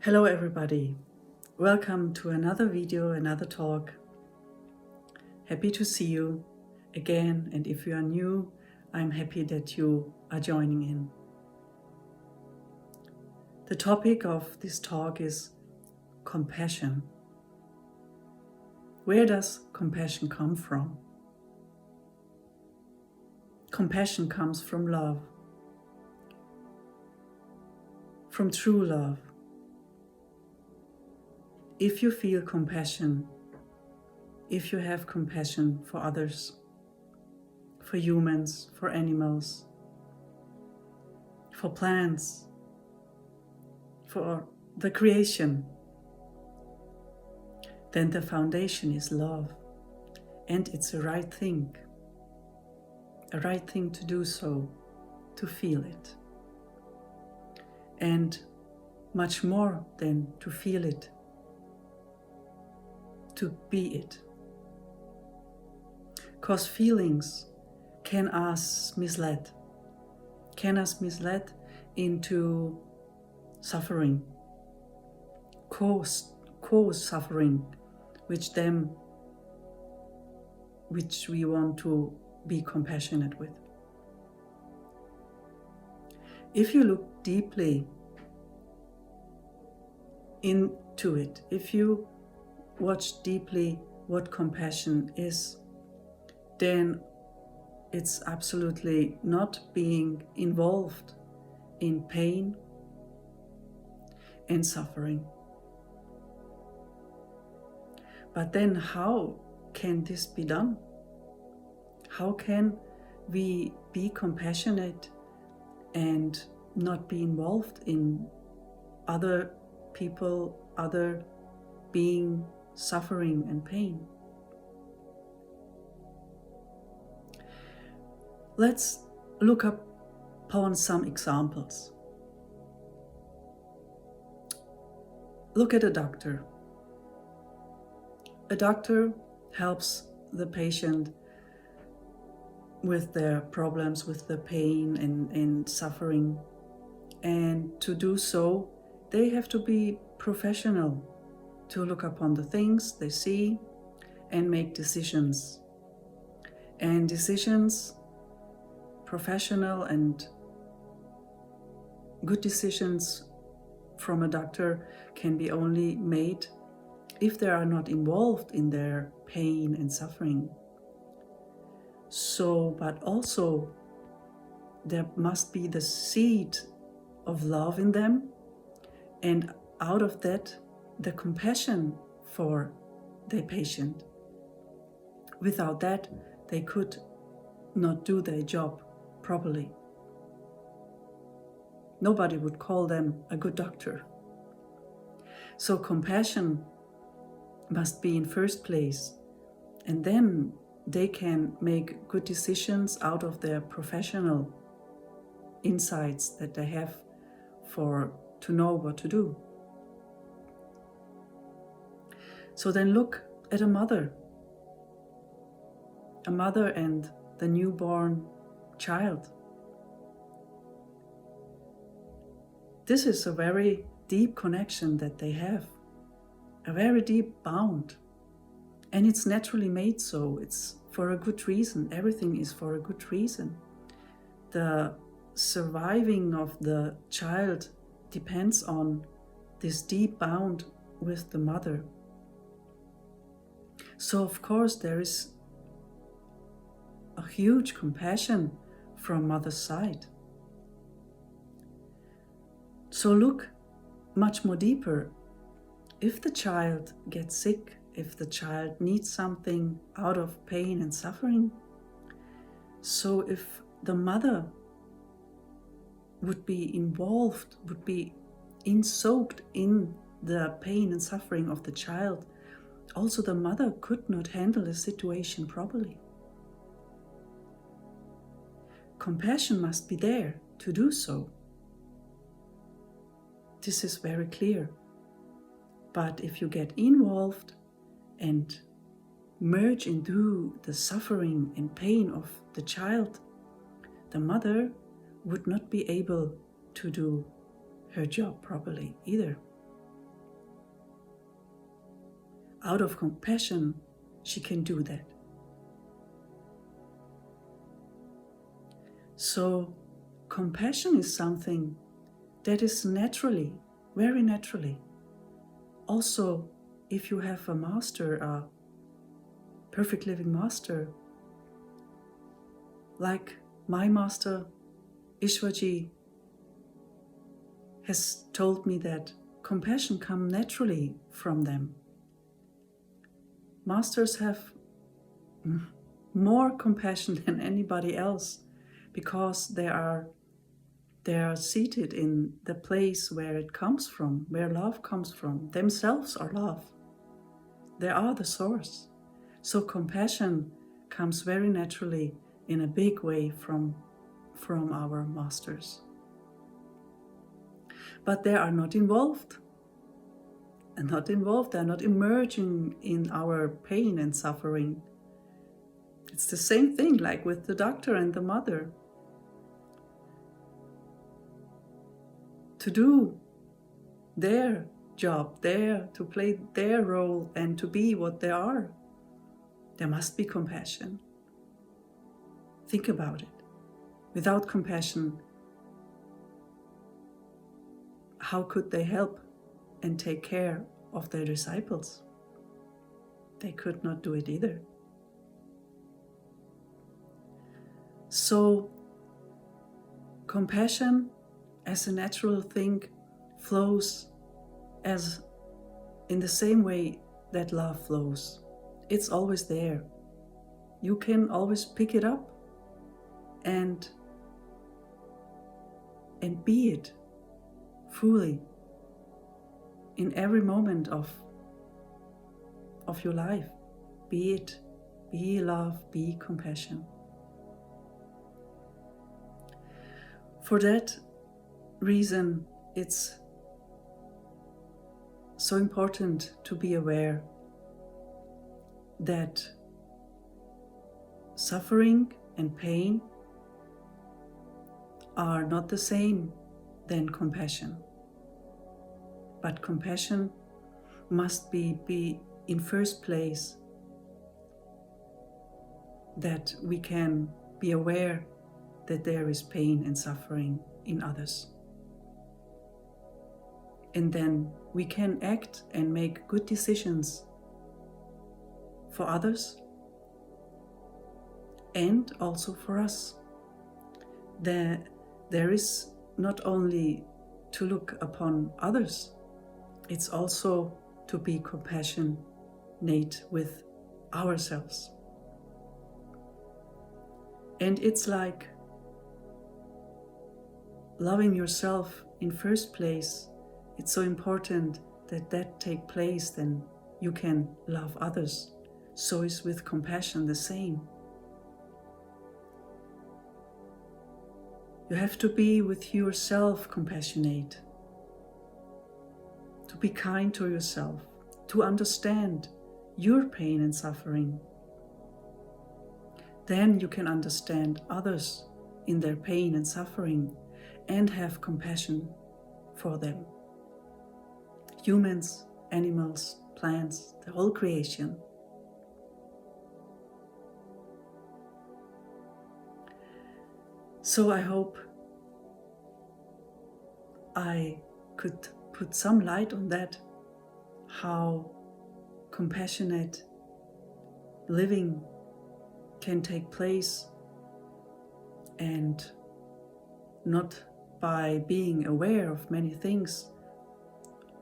Hello everybody, welcome to another video, another talk. Happy to see you again, and if you are new, I'm happy that you are joining in. The topic of this talk is compassion. Where does compassion come from? Compassion comes from love, from true love. If you feel compassion, if you have compassion for others, for humans, for animals, for plants, for the creation, then the foundation is love, and it's a right thing to do so, to feel it. And much more than to feel it, to be it. Because feelings can us mislead into suffering, cause suffering, which we want to be compassionate with. If you look deeply into it, if you watch deeply what compassion is, then it's absolutely not being involved in pain and suffering. But then how can this be done? How can we be compassionate and not be involved in other people, other being suffering and pain? Let's look upon some examples. Look at a doctor. A doctor helps the patient with their problems, with the pain and suffering. And to do so, they have to be professional, to look upon the things they see and make decisions. And decisions, professional and good decisions from a doctor, can be only made if they are not involved in their pain and suffering. So, but also there must be the seed of love in them, and out of that, the compassion for their patient. Without that, they could not do their job properly. Nobody would call them a good doctor. So compassion must be in first place, and then they can make good decisions out of their professional insights that they have to know what to do. So then look at a mother and the newborn child. This is a very deep connection that they have, a very deep bond. And it's naturally made so. It's for a good reason. Everything is for a good reason. The surviving of the child depends on this deep bond with the mother. So of course there is a huge compassion from mother's side. So look much more deeper. If the child gets sick, if the child needs something out of pain and suffering, so if the mother would be involved, would be soaked in the pain and suffering of the child, also the mother could not handle the situation properly. Compassion must be there to do so. This is very clear. But if you get involved and merge into the suffering and pain of the child, the mother would not be able to do her job properly either. out of compassion, she can do that. So compassion is something that is naturally, very naturally. Also, if you have a master, a perfect living master, like my master, Ishwaji, has told me that compassion comes naturally from them. Masters have more compassion than anybody else because they are seated in the place where it comes from, where love comes from. Themselves are love. They are the source. So compassion comes very naturally in a big way from our masters. But they are not involved. They are not emerging in our pain and suffering. It's the same thing like with the doctor and the mother. To do their job, to play their role and to be what they are, there must be compassion. Think about it. Without compassion, how could they help and take care of their disciples? They could not do it either. So, compassion as a natural thing flows as in the same way that love flows. It's always there. You can always pick it up and be it fully in every moment of your life. Be love, be compassion. For that reason, it's so important to be aware that suffering and pain are not the same than compassion. But compassion must be in first place, that we can be aware that there is pain and suffering in others. And then we can act and make good decisions for others and also for us. There is not only to look upon others, it's also to be compassionate with ourselves. And it's like loving yourself in first place. It's so important that take place, then you can love others. So is with compassion the same. You have to be with yourself compassionate, to be kind to yourself, to understand your pain and suffering. Then you can understand others in their pain and suffering and have compassion for them. Humans, animals, plants, the whole creation. So I hope I could put some light on that, how compassionate living can take place, and not by being aware of many things,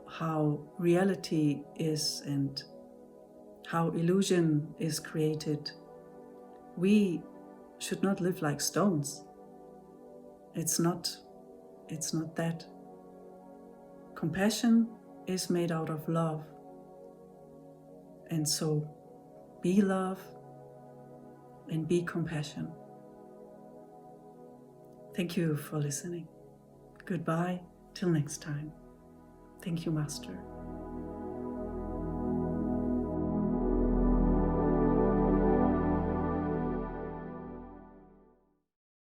how reality is and how illusion is created. We should not live like stones. It's not that. Compassion is made out of love. And so be love and be compassion. Thank you for listening. Goodbye, till next time. Thank you, Master.